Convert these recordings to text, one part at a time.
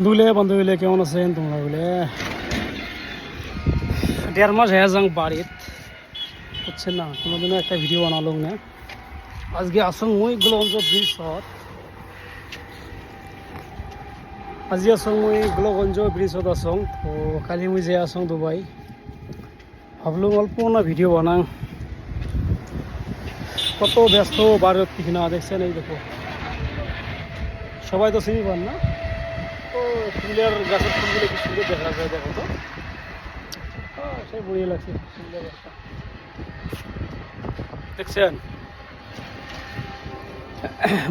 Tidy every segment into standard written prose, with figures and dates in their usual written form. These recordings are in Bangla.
বন্ধুগুলো কেমন আছেন তোমরা বলে 1.5 মাস হয়ে যাং বাড়িত বুঝছেন না কোনোদিনও একটা ভিডিও বানালো না আজকে আসং মুই গ্লোগঞ্জ ব্রিজত আজি আসং মুই গ্লোগঞ্জ ব্রিজত আসং তো কালি মুই যে আসং দুবাই ভাবলো অল্প না ভিডিও বানাং কত ব্যস্ত ভারত কিনা দেখছেন এই দেখো সবাই তো চিনি পান না তো ফুলের গাছের ফুলগুলো কি সুন্দর দেখা যায় দেখো তো সেই বড়িয়া লাগছে সুন্দর একটা দেখছেন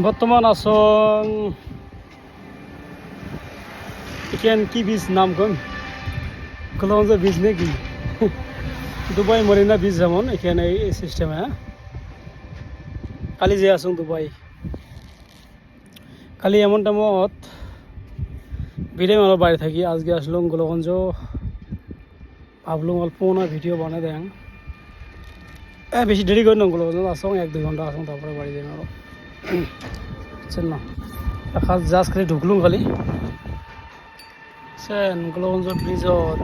বর্তমান আসং এখান কি বীজ নাম কোন গ্লোগঞ্জ বীজ নাকি দুবাই মরিনা বীজ যেমন এখানে এই সিস্টেমে হ্যাঁ কালি যে আসুন দুবাই কালি এমন টাইমত ভিডিও আমার বাড়ি থাকি আজকে আসলাম গ্লোগঞ্জ ভাবলাম অল্প না ভিডিও বানাই দেন বেশি দেরি করি না গ্লোগঞ্জ আসং 1-2 ঘন্টা আসং তারপরে বাড়ি যাই আরো বুঝছেন না খাস জাস্ট খালি ঢুকলুম খালি গ্লোগঞ্জ ব্রিজত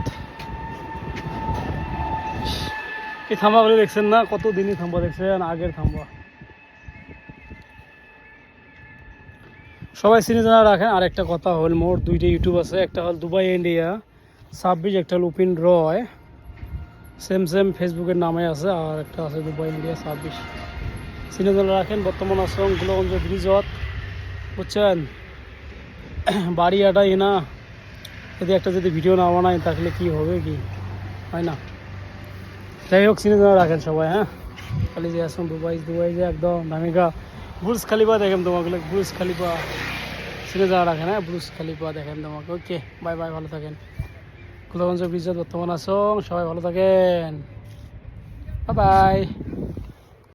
এই থাম্বাগুলো দেখছেন না কত দিনই থাম্বা দেখছেন আগের থাম্বা সবাই চিনি জানা রাখেন আর একটা কথা হল মোর দুইটা ইউটিউব আছে একটা হল দুবাই ইন্ডিয়া 26 একটা হল উপিন রয় সেম ফেসবুকের নামে আছে আর একটা আছে দুবাই ইন্ডিয়া 26 চিনি জানা রাখেন বর্তমান আসং গ্লোগঞ্জ ব্রিজত বুঝছেন বাড়ি আটাই না যদি ভিডিও না বানাই তাহলে কি হবে কি হয় না যাই হোক চিনি জানা রাখেন সবাই হ্যাঁ খালি যে আসুন দুবাই যে একদম দামিকা বুর্জ খালিফা দেখেন তোমাকে বুর্জ খালিফা চিনে যাওয়া রাখেন হ্যাঁ বুর্জ খালিফা দেখেন তোমাকে ওকে বাই বাই ভালো থাকেন গ্লোগঞ্জ ব্রিজত বর্তমান আসুন সবাই ভালো থাকেন বাই বাই